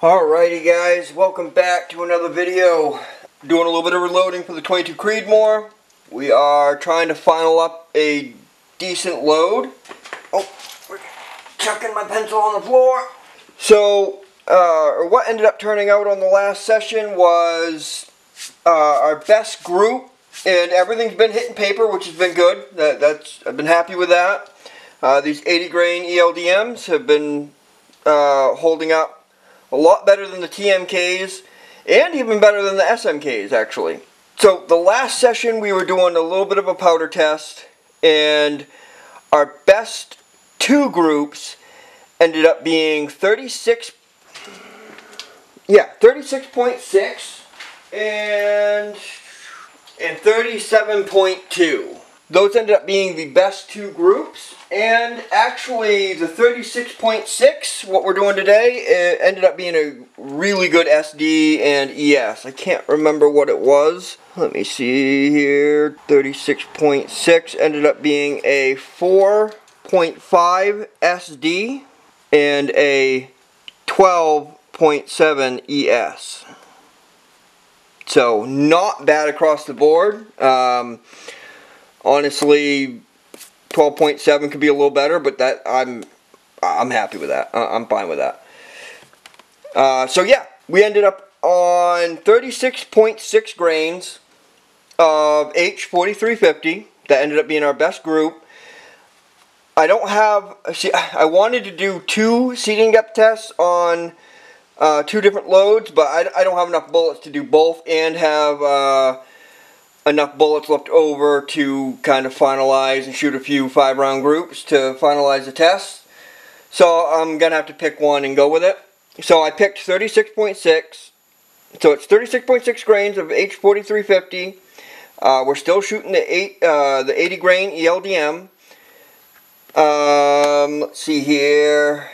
Alrighty guys, welcome back to another video. Doing a little bit of reloading for the 22 Creedmoor. We are trying to final up a decent load. Oh, we're chucking my pencil on the floor. So, what ended up turning out on the last session was our best group, and everything's been hitting paper, which has been good. I've been happy with that. These 80 grain ELDMs have been holding up a lot better than the TMKs, and even better than the SMKs, actually. So, the last session we were doing a little bit of a powder test, and our best two groups ended up being 36.6 and 37.2. Those ended up being the best two groups, and actually the 36.6, what we're doing today, it ended up being a really good SD and ES. I can't remember what it was. Let me see here. 36.6 ended up being a 4.5 SD and a 12.7 ES. So not bad across the board. Honestly, 12.7 could be a little better, but that I'm happy with that. I'm fine with that. So yeah, we ended up on 36.6 grains of H4350. That ended up being our best group. I don't have. See, I wanted to do two seeding depth tests on two different loads, but I don't have enough bullets to do both and have enough bullets left over to kind of finalize and shoot a few 5-round groups to finalize the test. So I'm going to have to pick one and go with it. So I picked 36.6. So it's 36.6 grains of H4350. We're still shooting the 80 grain ELDM. Let's see here.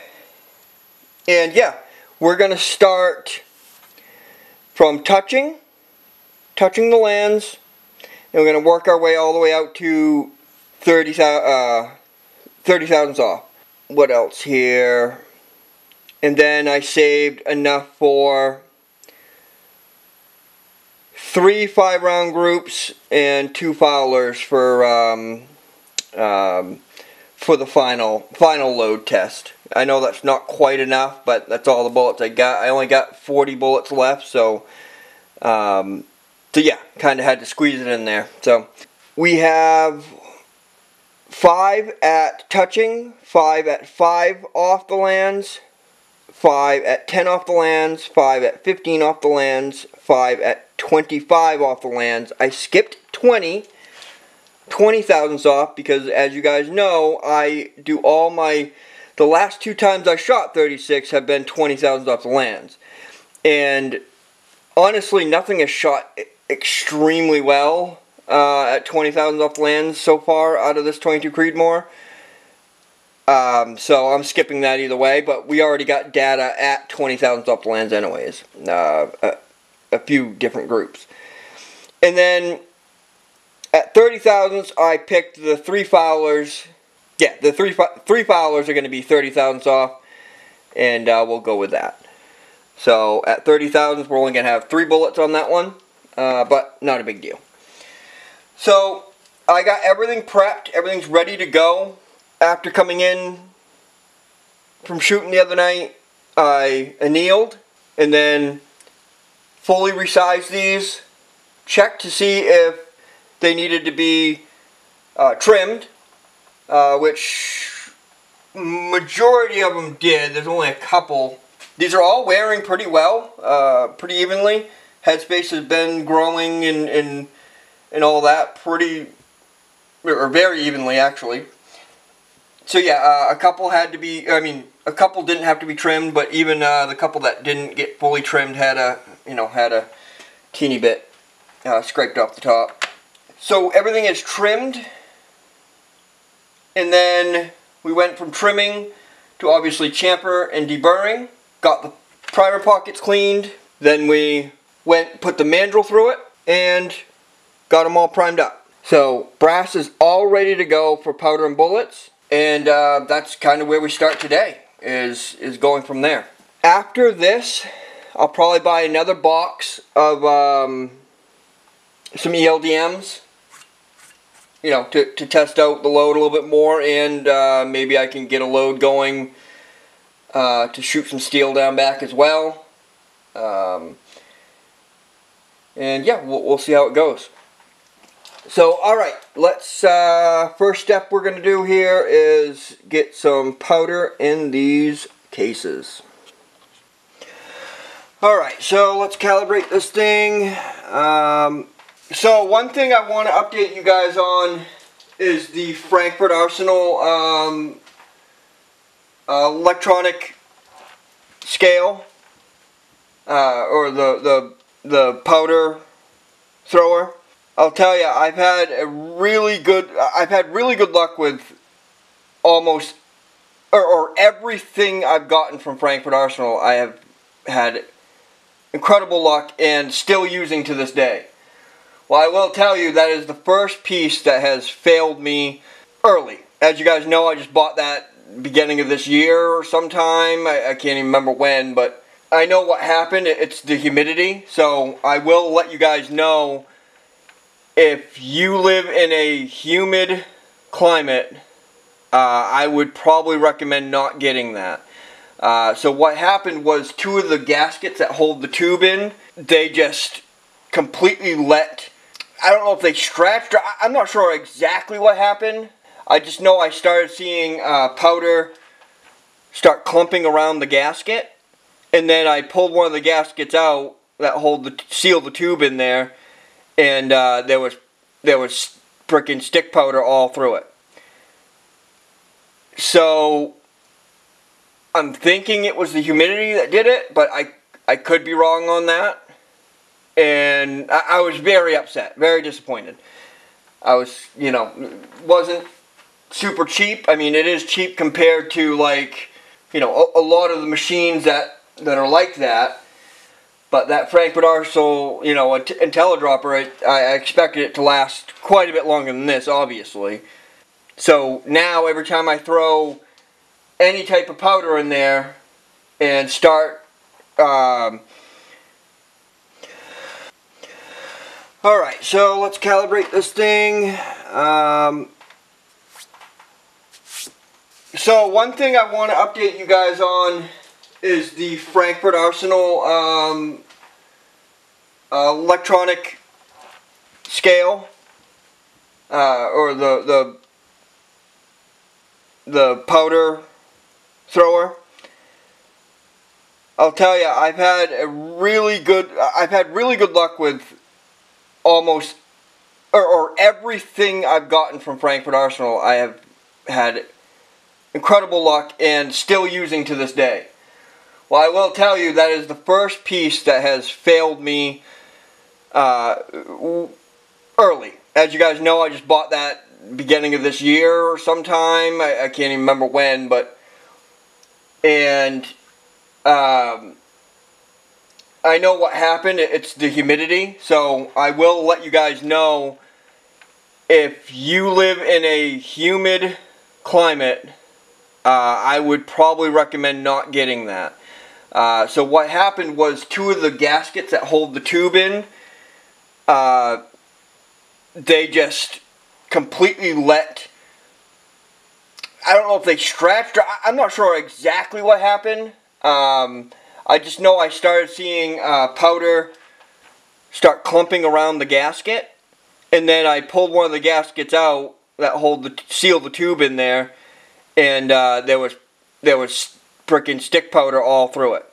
And yeah, we're going to start from touching the lands. And we're going to work our way all the way out to 30 thousandths off. What else here? And then I saved enough for 3 5-round groups and 2 fowlers for the final load test. I know that's not quite enough, but that's all the bullets I got. I only got 40 bullets left, so yeah, kind of had to squeeze it in there. So we have 5 at touching, 5 at 5 off the lands, 5 at 10 off the lands, 5 at 15 off the lands, 5 at 25 off the lands. I skipped 20 thousandths off because, as you guys know, I do all the last 2 times I shot 36 have been 20 thousandths off the lands. And honestly, nothing has shot extremely well at 20 thousandths off the lands so far out of this 22 Creedmoor. So I'm skipping that either way, but we already got data at 20 thousandths off the lands anyways. A few different groups. And then at 30 thousandths, I picked the 3 fowlers. Yeah, the three fowlers are going to be 30 thousandths off, and we'll go with that. So at 30 thousandths, we're only going to have 3 bullets on that one, but not a big deal. So I got everything prepped. Everything's ready to go. After coming in from shooting the other night, I annealed and then fully resized these. Checked to see if they needed to be trimmed, which majority of them did. There's only a couple. These are all wearing pretty well, pretty evenly. Headspace has been growing and all that very evenly, actually. So yeah, a couple had to be, a couple didn't have to be trimmed, but even the couple that didn't get fully trimmed had a teeny bit scraped off the top. So everything is trimmed, and then we went from trimming to obviously chamfer and deburring. Got the primer pockets cleaned, then we put the mandrel through it, and got them all primed up. So brass is all ready to go for powder and bullets, and that's kind of where we start today, is going from there. After this, I'll probably buy another box of some ELDMs, you know, to test out the load a little bit more, and maybe I can get a load going to shoot some steel down back as well. And yeah, we'll see how it goes. So, alright, let's, first step we're going to do here is get some powder in these cases. Alright, so let's calibrate this thing. So one thing I want to update you guys on is the Frankfurt Arsenal electronic scale, or the powder thrower. I'll tell you, I've had really good luck with almost or everything I've gotten from Frankfurt Arsenal. I have had incredible luck and still using to this day. Well, I will tell you that is the first piece that has failed me early. As you guys know, I just bought that beginning of this year or sometime. I can't even remember when, but I know what happened. It's the humidity. So I will let you guys know, if you live in a humid climate, I would probably recommend not getting that. So what happened was, two of the gaskets that hold the tube in, they just completely let, I don't know if they stretched, or I'm not sure exactly what happened. I just know I started seeing powder start clumping around the gasket, and then I pulled one of the gaskets out that seal the tube in there, and there was frickin' stick powder all through it. So I'm thinking it was the humidity that did it, but I could be wrong on that. And I was very upset, very disappointed. I was, you know, wasn't super cheap. I mean, it is cheap compared to, like, you know, a lot of the machines that are like that. But that Frankfurt Arsenal, you know, IntelliDropper, I expected it to last quite a bit longer than this, obviously. So now every time I throw any type of powder in there and start alright, so let's calibrate this thing. So one thing I want to update you guys on is the Frankfurt Arsenal electronic scale, or the powder thrower. I'll tell you, I've had really good luck with almost or everything I've gotten from Frankfurt Arsenal. I have had incredible luck and still using to this day. Well, I will tell you, that is the first piece that has failed me early. As you guys know, I just bought that beginning of this year or sometime. I can't even remember when, but I know what happened. It's the humidity. So I will let you guys know, if you live in a humid climate, I would probably recommend not getting that. So what happened was, two of the gaskets that hold the tube in, they just completely let, I don't know if they stretched, or I'm not sure exactly what happened. I just know I started seeing powder start clumping around the gasket, and then I pulled one of the gaskets out that seal the tube in there, and there was frickin' stick powder all through it.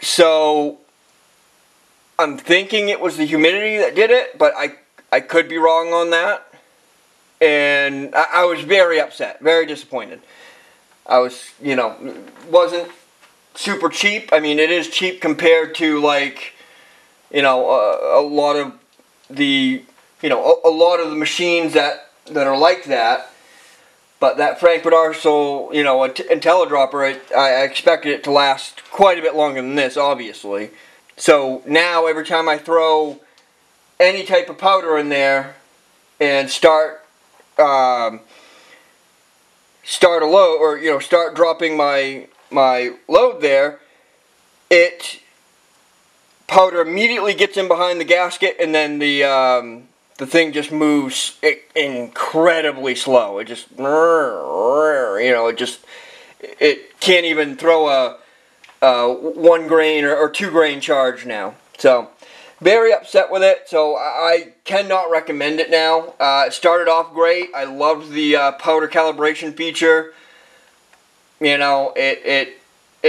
So I'm thinking it was the humidity that did it, but I could be wrong on that. And I was very upset, very disappointed. I was, you know, wasn't super cheap. I mean, it is cheap compared to, like, you know, a lot of the machines that are like that. But that Frankfurt Arsenal, you know, IntelliDropper, I expected it to last quite a bit longer than this, obviously. So now every time I throw any type of powder in there and start a load, or, you know, start dropping my my load there, powder immediately gets in behind the gasket, and then the thing just moves incredibly slow. It just, you know, it can't even throw a 1 grain or 2 grain charge now. So very upset with it. So I cannot recommend it now. It started off great. I loved the powder calibration feature. You know, it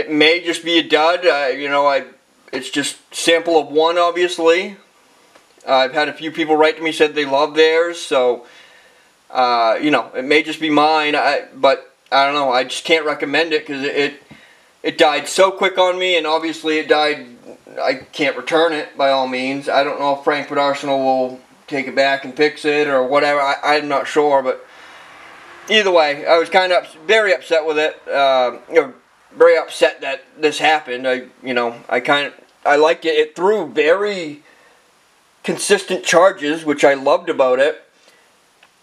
may just be a dud. You know, it's just sample of 1, obviously. I've had a few people write to me, said they love theirs, so you know, it may just be mine. But I don't know. I just can't recommend it because it died so quick on me, and obviously it died. I can't return it by all means. I don't know if Frankfurt Arsenal will take it back and fix it or whatever. I'm not sure, but either way, I was kind of very upset with it. You know, very upset that this happened. You know, I liked it. It threw very consistent charges, which I loved about it.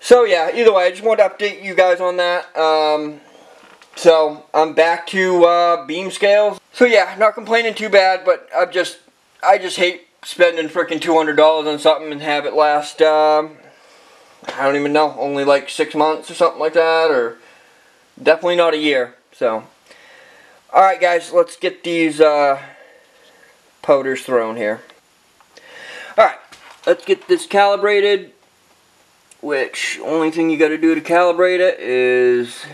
So yeah, either way, I just wanted to update you guys on that. So I'm back to beam scales. So yeah, not complaining too bad, but I just hate spending freaking $200 on something and have it last I don't even know, only like 6 months or something like that, or definitely not a year. So alright guys, let's get these powders thrown here. Alright, let's get this calibrated, which only thing you got to do to calibrate it is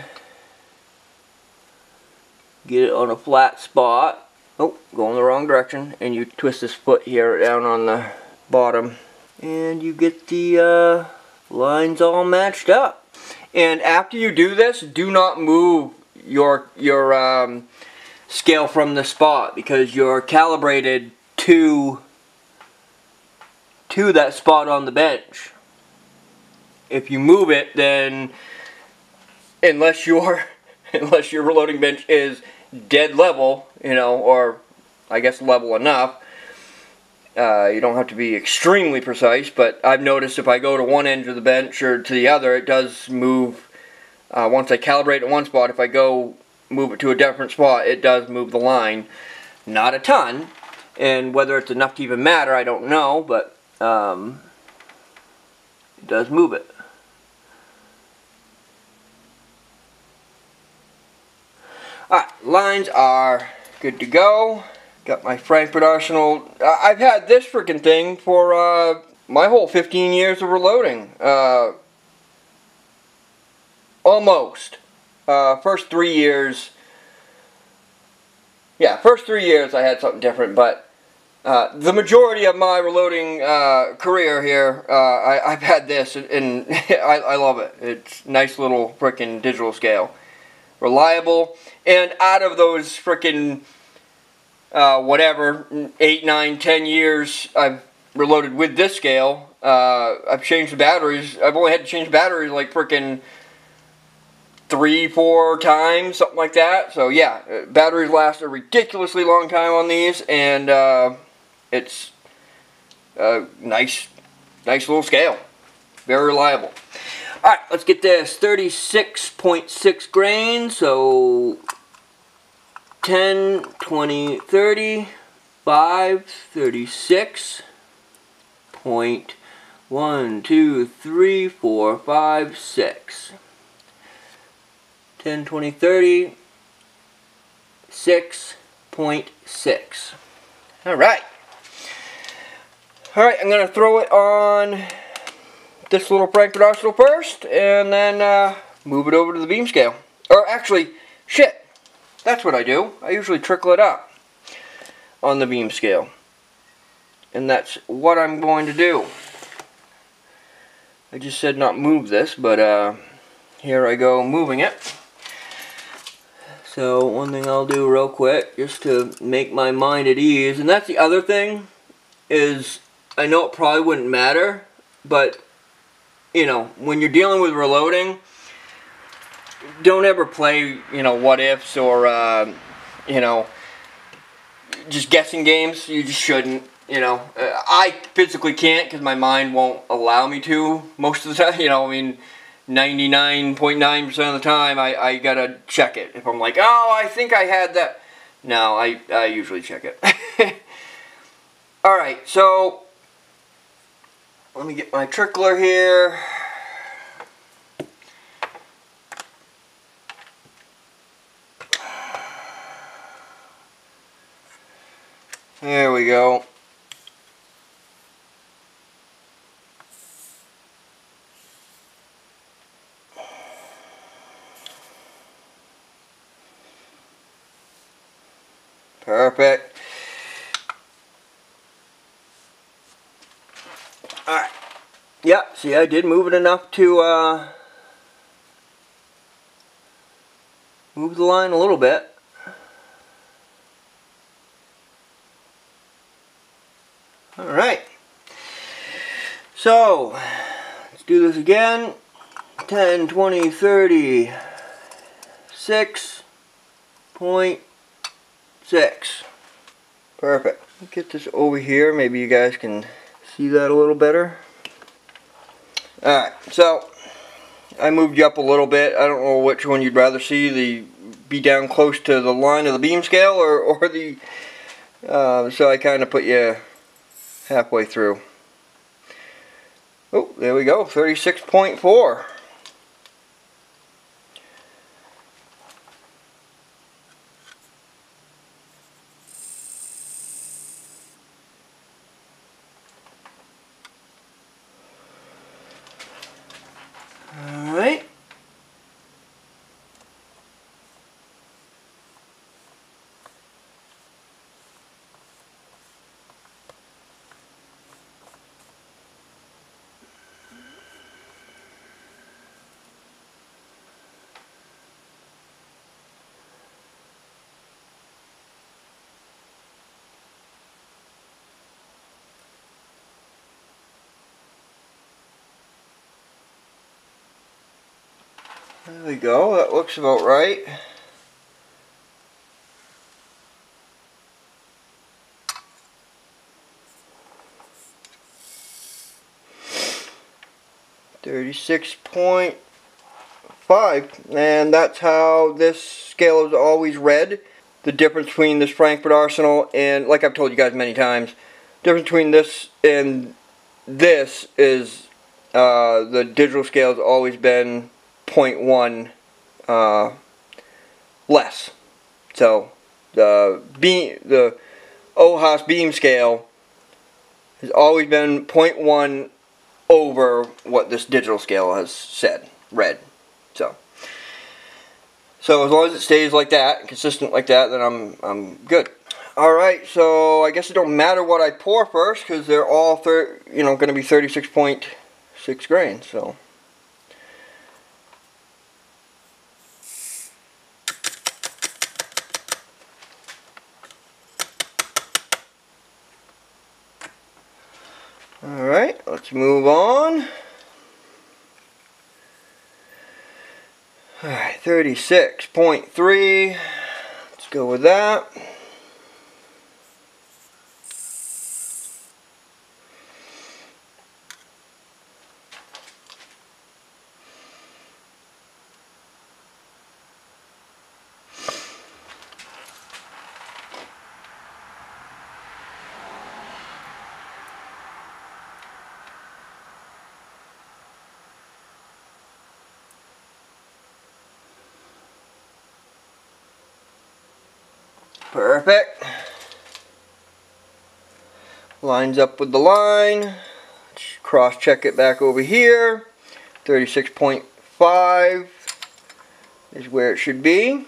get it on a flat spot. Oh, going the wrong direction, and you twist this foot here down on the bottom, and you get the lines all matched up. And after you do this, do not move your scale from the spot, because you're calibrated to that spot on the bench. If you move it, then unless your reloading bench is dead level, you know, or I guess level enough, you don't have to be extremely precise, but I've noticed if I go to one end of the bench or to the other, it does move. Once I calibrate at one spot, if I go move it to a different spot, it does move the line. Not a ton, and whether it's enough to even matter, I don't know, but it does move it. Alright, lines are good to go. Got my Frankfurt Arsenal. I've had this freaking thing for my whole 15 years of reloading. Almost. First 3 years. Yeah, first 3 years I had something different, but the majority of my reloading career here, I've had this, and I love it. It's a nice little freaking digital scale. Reliable, and out of those freaking whatever 8, 9, 10 years I've reloaded with this scale, I've changed the batteries. I've only had to change batteries like freaking 3, 4 times, something like that. So yeah, batteries last a ridiculously long time on these, and it's a nice little scale, very reliable. Alright, let's get this. 36.6 grains, so 10, 20, 30, 5, 36, point 1, 2, 3, 4, 5, 6. 10, 20, 30, 6.6. Alright. Alright, I'm going to throw it on this little Frankfurt Arsenal first, and then move it over to the beam scale. Or actually, shit, that's what I do. I usually trickle it up on the beam scale. And that's what I'm going to do. I just said not move this, but here I go moving it. So one thing I'll do real quick, just to make my mind at ease, and that's the other thing, is I know it probably wouldn't matter, but you know, when you're dealing with reloading, don't ever play, you know, what ifs or, you know, just guessing games. You just shouldn't, you know. I physically can't because my mind won't allow me to most of the time, you know. I mean, 99.9% of the time I gotta check it. If I'm like, oh, I think I had that. No, I usually check it. Alright, so let me get my trickler here. There we go. Perfect. Alright. Yeah, see, I did move it enough to move the line a little bit. Alright. So, let's do this again. 10, 20, 30, 6.6. Perfect. Get this over here. Maybe you guys can see that a little better. Alright, so I moved you up a little bit. I don't know which one you'd rather see, the be down close to the line of the beam scale or the so I kind of put you halfway through. Oh, there we go, 36.4. Alright. There we go, that looks about right. .5, and that's how this scale is always read. The difference between this Frankfurt Arsenal and, like I've told you guys many times, the difference between this and this is the digital scale has always been 0.1 less. So the OHAS beam scale has always been 0.1 over what this digital scale has read. So as long as it stays like that, consistent like that, then I'm good. All right, so I guess it don't matter what I pour first because they're all going to be 36.6 grains. So. Alright, let's move on. Alright, 36.3. Let's go with that. Perfect. Lines up with the line. Let's cross check it back over here. 36.5 is where it should be.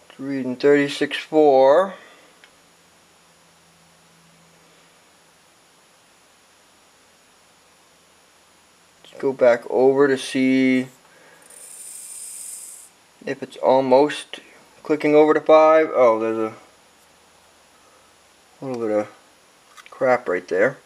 It's reading 36.4. Go back over to see if it's almost clicking over to 5. Oh, there's a little bit of crap right there.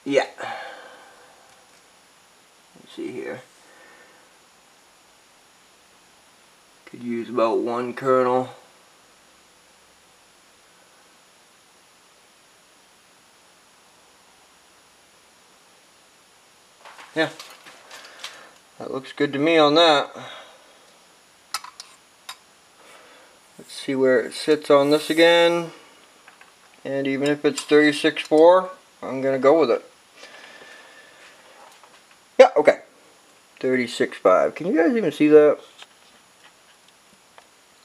Yeah. Let's see here. Could use about 1 kernel. Yeah. That looks good to me on that. Let's see where it sits on this again. And even if it's 36.4, I'm going to go with it. Yeah, okay. 36.5. Can you guys even see that?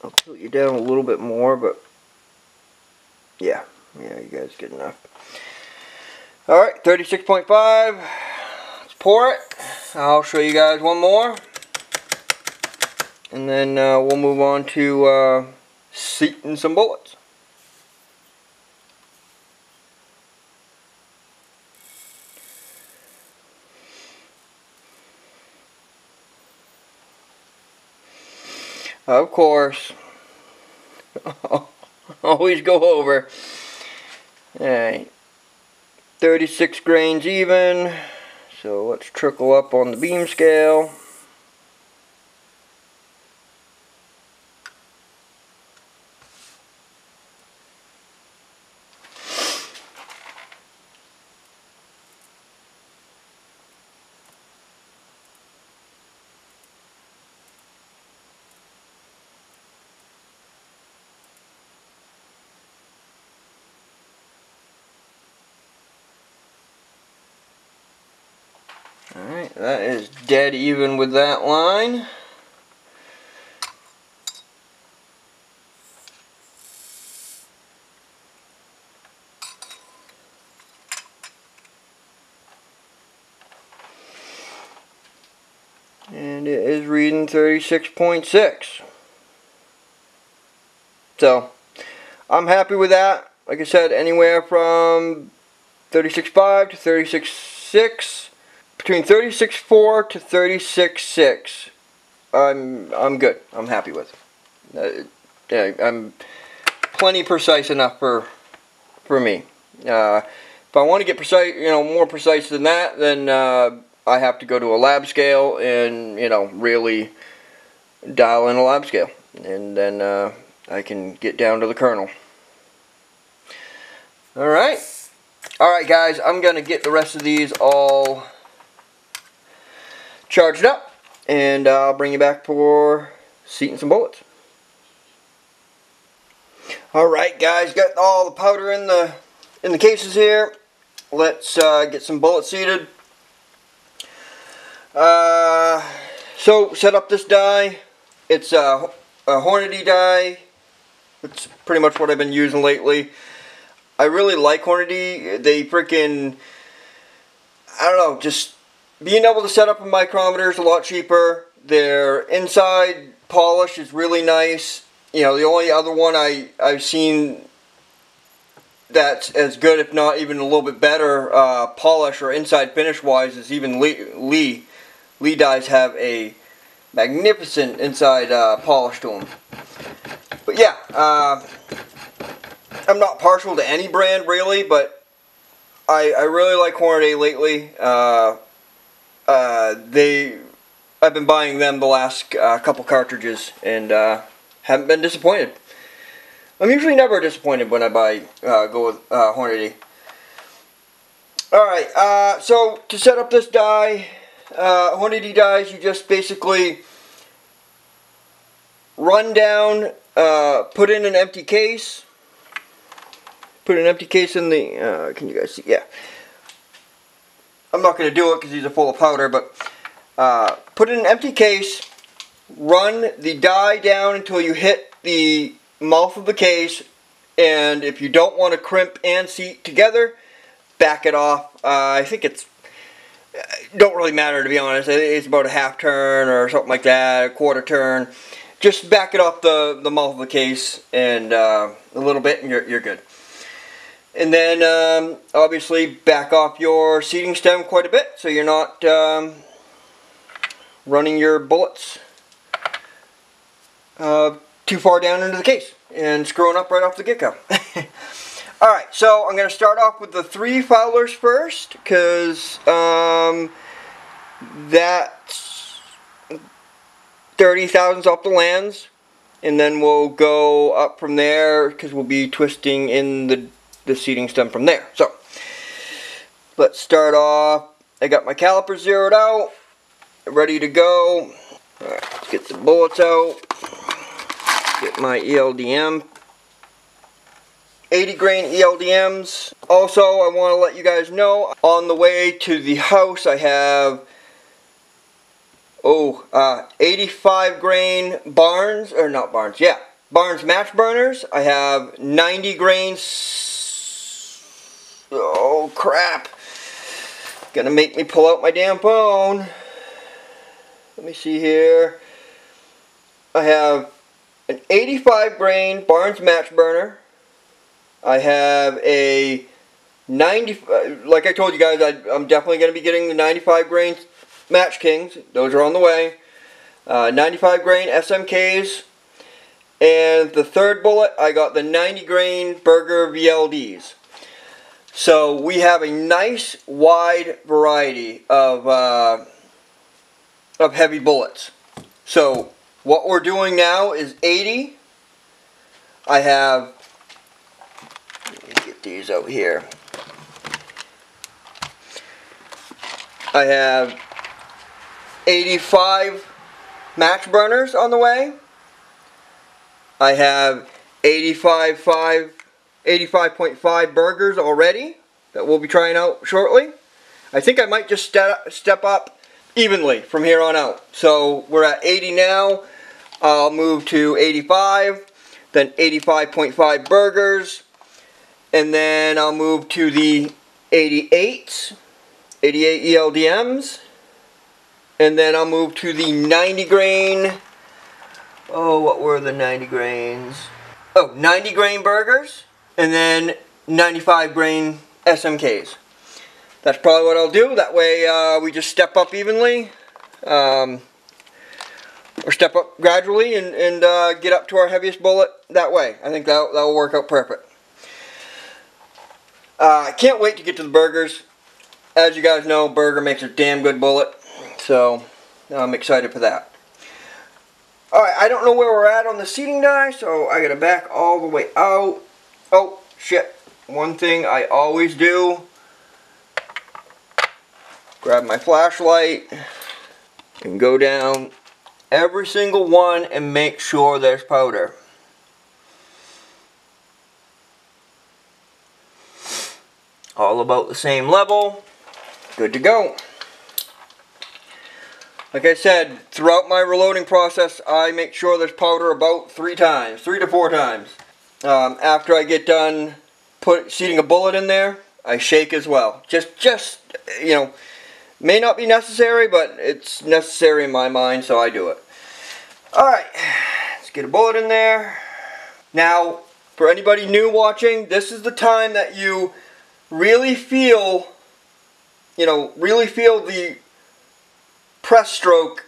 I'll tilt you down a little bit more, but yeah, you guys get enough. Alright, 36.5. Let's pour it. I'll show you guys one more. And then we'll move on to seating some bullets. Of course. Always go over. Alright. 36 grains even. So let's trickle up on the beam scale. Alright, that is dead even with that line. And it is reading 36.6. So, I'm happy with that. Like I said, anywhere from 36.5 to 36.6. Between 36.4 to 36.6, I'm good. I'm happy with. Yeah, I'm plenty precise enough for me. If I want to get precise, more precise than that, then I have to go to a lab scale and really dial in a lab scale, and then I can get down to the kernel. All right, guys. I'm gonna get the rest of these all charged up, and I'll bring you back for seating some bullets. Alright guys, got all the powder in the cases here. Let's get some bullets seated. So set up this die. It's a Hornady die. It's pretty much what I've been using lately. I really like Hornady. They freaking, I don't know, just being able to set up a micrometer is a lot cheaper. Their inside polish is really nice. The only other one I've seen that's as good, if not even a little bit better, polish or inside finish wise, is even Lee. Lee dies have a magnificent inside polish to them. But yeah, I'm not partial to any brand really, but I really like Hornady lately. I've been buying them the last couple cartridges, and haven't been disappointed. I'm usually never disappointed when I go with Hornady. Alright, so to set up this die, Hornady dies, you just basically run down, put in an empty case. Put an empty case in the, can you guys see? Yeah. I'm not going to do it because these are full of powder, but put in an empty case, run the die down until you hit the mouth of the case, and if you don't want to crimp and seat together, back it off. I think it's, don't really matter to be honest. It's about a half turn or something like that, a quarter turn. Just back it off the mouth of the case and a little bit, and you're good. And then obviously back off your seating stem quite a bit so you're not running your bullets too far down into the case and screwing up right off the get-go. Alright, so I'm going to start off with the 3 Fowlers first, because that's 30 thousandths off the lands, and then we'll go up from there, because we'll be twisting in the seating stem from there. So, let's start off. I got my caliper zeroed out, ready to go. Alright, let's get the bullets out, get my ELDM. 80 grain ELDMs. Also, I want to let you guys know, on the way to the house I have 85 grain Barnes, or not Barnes, yeah, Barnes match burners. I have 90 grains. Oh crap, gonna make me pull out my damn phone. Let me see here. I have an 85 grain Barnes match burner. I have a 90, like I told you guys, I'm definitely going to be getting the 95 grain Match Kings. Those are on the way. 95 grain SMKs. And the third bullet, I got the 90 grain Burger VLDs. So we have a nice wide variety of heavy bullets. So what we're doing now is 80. I have, get these out here. I have 85 match burners on the way. I have 85.5 burgers already that we'll be trying out shortly. I think I might just step up evenly from here on out. So we're at 80 now. I'll move to 85, then 85.5 burgers, and then I'll move to the 88 ELDMs, and then I'll move to the 90 grain, what were the 90 grains? 90 grain burgers, and then 95 grain SMKs. That's probably what I'll do. That way we just step up evenly, or step up gradually and get up to our heaviest bullet that way. I think that will work out perfect. I can't wait to get to the burgers. As you guys know, Burger makes a damn good bullet, so I'm excited for that. Alright, I don't know where we're at on the seating die, so I gotta back all the way out. Oh, shit. One thing I always do, grab my flashlight and go down every single one and make sure there's powder. All about the same level. Good to go. Like I said, throughout my reloading process, I make sure there's powder about 3 to 4 times. After I get done seating a bullet in there, I shake as well. Just you know, may not be necessary, but it's necessary in my mind, so I do it. Alright, let's get a bullet in there. Now, for anybody new watching, this is the time that you really feel, the press stroke,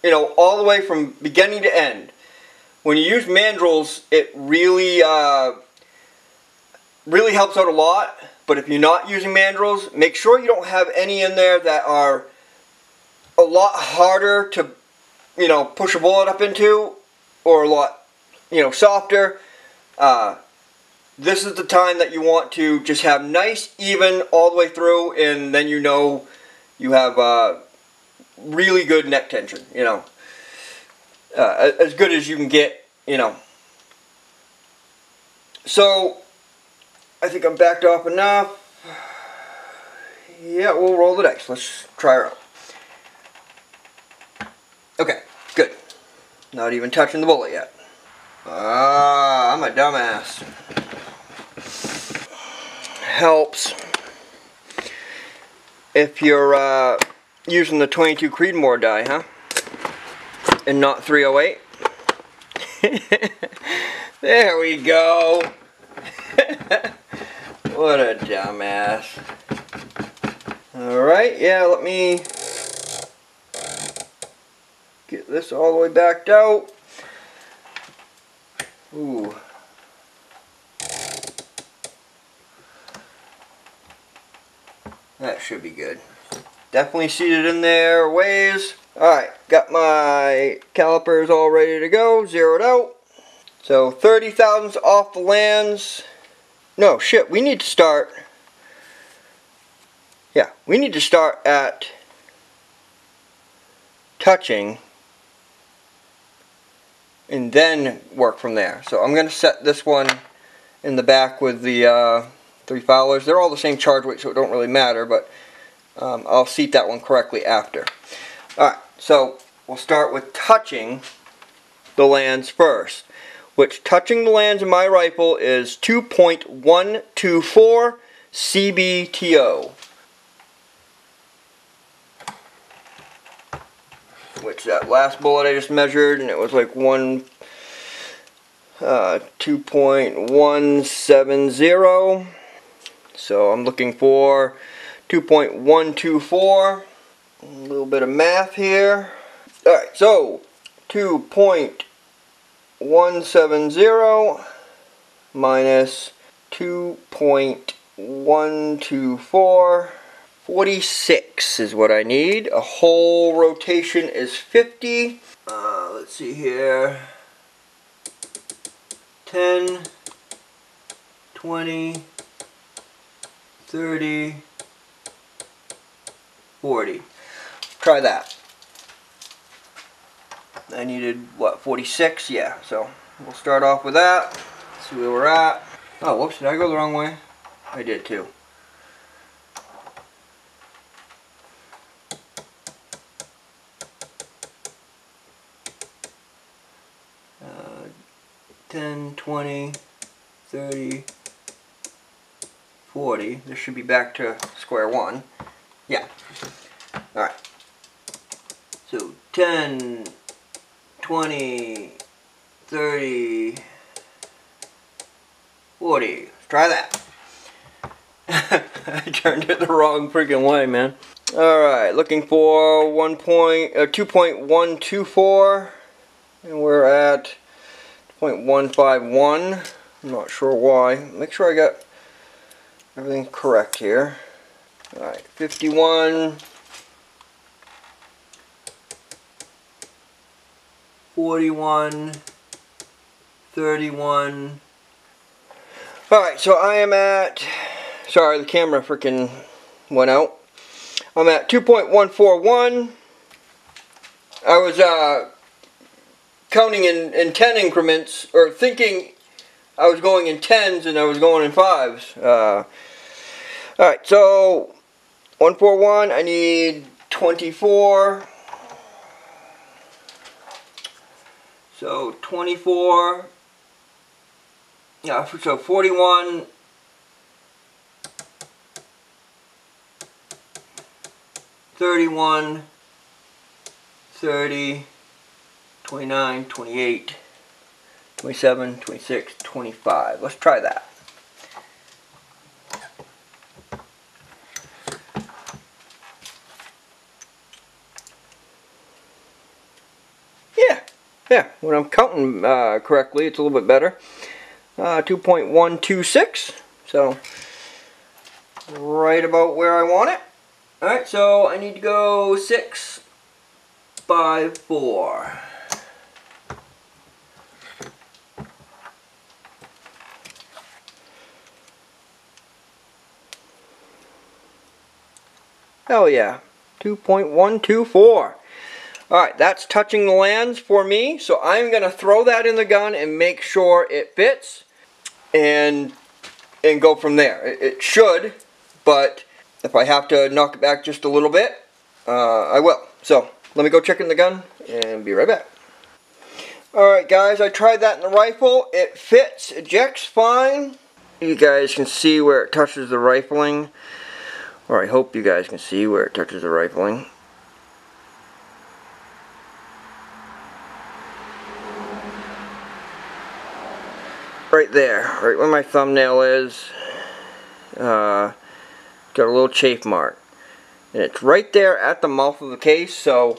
all the way from beginning to end. When you use mandrels, it really helps out a lot. But if you're not using mandrels, make sure you don't have any in there that are a lot harder to, push a bullet up into, or a lot, softer. This is the time that you want to just have nice, even, all the way through, and then you have really good neck tension, as good as you can get, So, I think I'm backed off enough. Yeah, we'll roll the dice. Let's try her out. Okay, good. Not even touching the bullet yet. I'm a dumbass. Helps if you're using the 22 Creedmoor die, huh? And not 308. There we go. What a dumbass. Alright, yeah, let me get this all the way backed out. Ooh. That should be good. Definitely seated in there a ways. Alright, got my calipers all ready to go, zeroed out. So 30 thousandths off the lands. No, shit, we need to start. Yeah, we need to start at touching and then work from there. So I'm going to set this one in the back with the 3 foulers. They're all the same charge weight, so it don't really matter, but I'll seat that one correctly after. Alright, so we'll start with touching the lands first, which touching the lands in my rifle is 2.124 CBTO. Which that last bullet I just measured, and it was like 2.170. So I'm looking for 2.124. A little bit of math here. Alright, so 2.170 minus 2.124. 46 is what I need. A whole rotation is 50. Let's see here. 10, 20, 30, 40. Try that. I needed, what, 46? Yeah, so we'll start off with that. See where we're at. Oh, whoops, did I go the wrong way? I did too. 10, 20, 30, 40. This should be back to square one. Yeah. Alright. So 10, 20, 30, 40. Let's try that. I turned it the wrong freaking way, man. Alright, looking for 2.124. And we're at 0.151. I'm not sure why. Make sure I got everything correct here. Alright, 51, 41, 31. Alright, so I am at, sorry, the camera freaking went out. I'm at 2.141. I was counting in 10 increments, or thinking I was going in 10s and I was going in 5s. Alright, so 141, I need 24. So 24, yeah, so 41, 31, 30, 29, 28, 27, 26, 25. Let's try that. Yeah, when I'm counting correctly, it's a little bit better. 2.126, so right about where I want it. Alright, so I need to go 6, 5, 4. Hell yeah, 2.124. Alright, that's touching the lands for me, so I'm going to throw that in the gun and make sure it fits and go from there. It should, but if I have to knock it back just a little bit, I will. So, let me go check in the gun and be right back. Alright guys, I tried that in the rifle. It fits, ejects fine. You guys can see where it touches the rifling, or I hope you guys can see where it touches the rifling. Right there, right where my thumbnail is, got a little chafe mark. And it's right there at the mouth of the case, so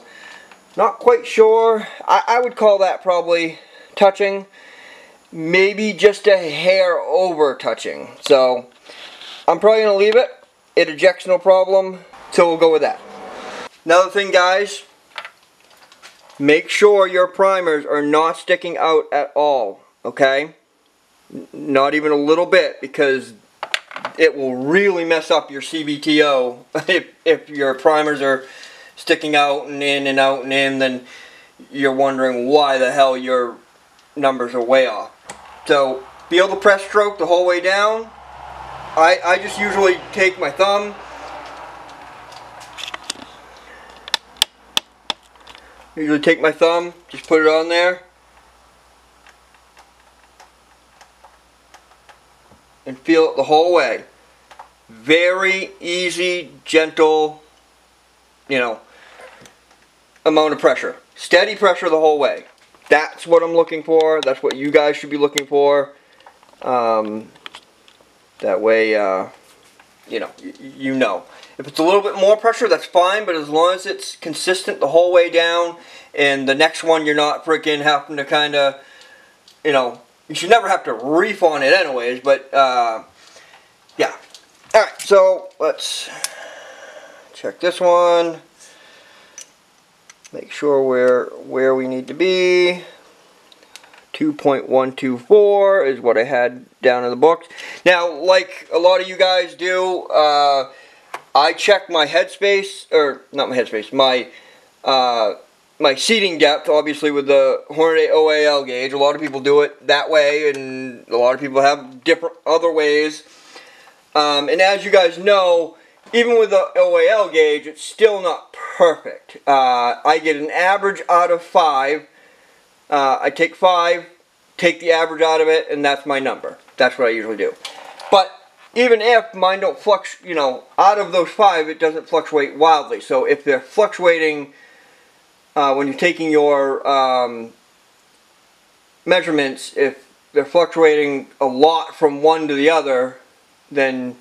not quite sure. I would call that probably touching, maybe just a hair over touching. So I'm probably going to leave it it ejects no problem, so we'll go with that. Another thing, guys, make sure your primers are not sticking out at all, okay? Not even a little bit, because it will really mess up your CBTO if your primers are sticking out and in and out and in, then you're wondering why the hell your numbers are way off. So feel the press stroke the whole way down. I just usually take my thumb, just put it on there, and feel it the whole way. Very easy, gentle, you know, amount of pressure. Steady pressure the whole way. That's what I'm looking for. That's what you guys should be looking for. That way, you know. If it's a little bit more pressure, that's fine, but as long as it's consistent the whole way down, and the next one you're not freaking having to kind of, you know, you should never have to reef on it anyways, but, yeah. Alright, so let's check this one. Make sure we're where we need to be. 2.124 is what I had down in the books. Now, like a lot of you guys do, I check my headspace, or not my headspace, my seating depth, obviously with the Hornady OAL gauge. A lot of people do it that way, and a lot of people have different other ways. And as you guys know, even with the OAL gauge, it's still not perfect. I get an average out of 5. I take 5, take the average out of it, and that's my number. That's what I usually do. But even if mine don't fluctuate, you know, out of those 5, it doesn't fluctuate wildly. So if they're fluctuating, when you're taking your measurements, if they're fluctuating a lot from one to the other, then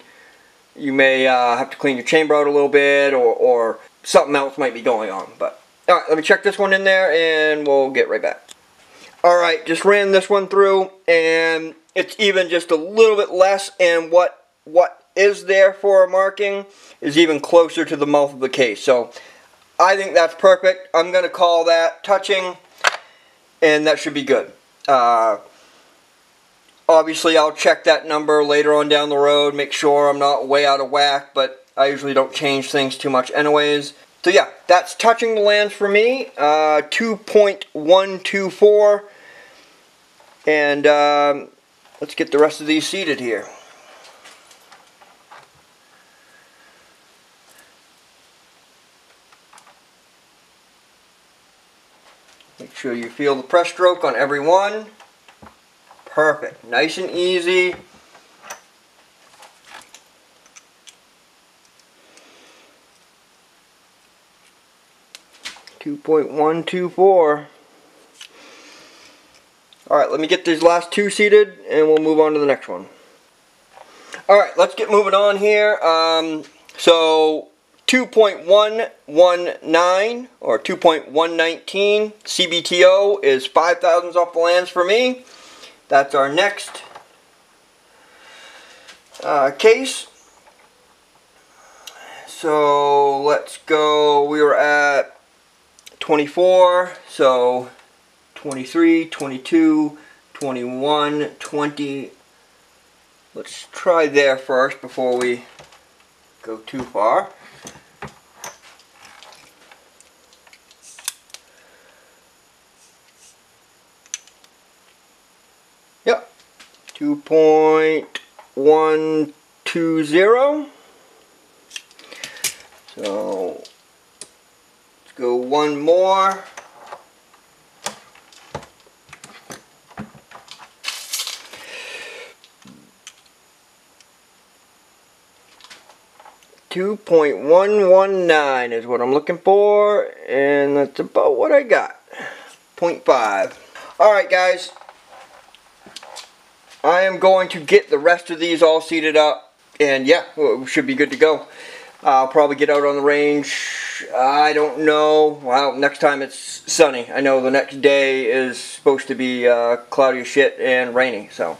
you may have to clean your chamber out a little bit, or something else might be going on. But alright, let me check this one in there and we'll get right back. Alright, just ran this one through, and it's even just a little bit less, and what is there for a marking is even closer to the mouth of the case. So I think that's perfect. I'm going to call that touching, and that should be good. Obviously, I'll check that number later on down the road, make sure I'm not way out of whack, but I usually don't change things too much anyways. So yeah, that's touching the lands for me, 2.124, and let's get the rest of these seated here. Make sure you feel the press stroke on every one. Perfect, nice and easy. .124. Alright, let me get these last two seated and we'll move on to the next one. Alright, let's get moving on here. So 2.119 or 2.119 CBTO is 5 thousandths off the lands for me. That's our next case. So let's go, we were at 24, so 23, 22, 21, 20. Let's try there first before we go too far. Yep, 2.120. So let's go one more. .119 is what I'm looking for, and that's about what I got. 0.5. Alright guys, I am going to get the rest of these all seated up, and yeah, we should be good to go. I'll probably get out on the range, I don't know, well, next time it's sunny. I know the next day is supposed to be cloudy as shit and rainy, so.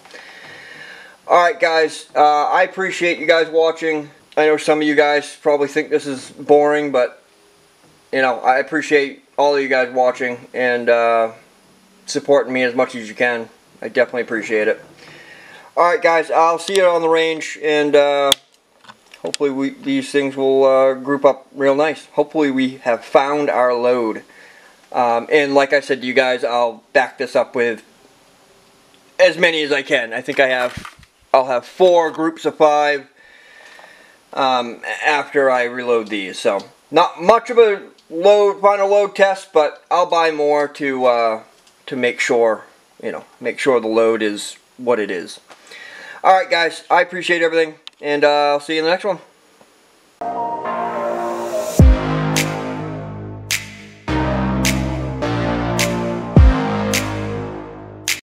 Alright guys, I appreciate you guys watching. I know some of you guys probably think this is boring, but you know, I appreciate all of you guys watching and supporting me as much as you can. I definitely appreciate it. Alright guys, I'll see you on the range, and hopefully these things will group up real nice. Hopefully we have found our load. And like I said to you guys, I'll back this up with as many as I can. I think I'll have 4 groups of 5 after I reload these. So not much of a final load test, but I'll buy more to make sure, you know, make sure the load is what it is. Alright guys, I appreciate everything, and I'll see you in the next one.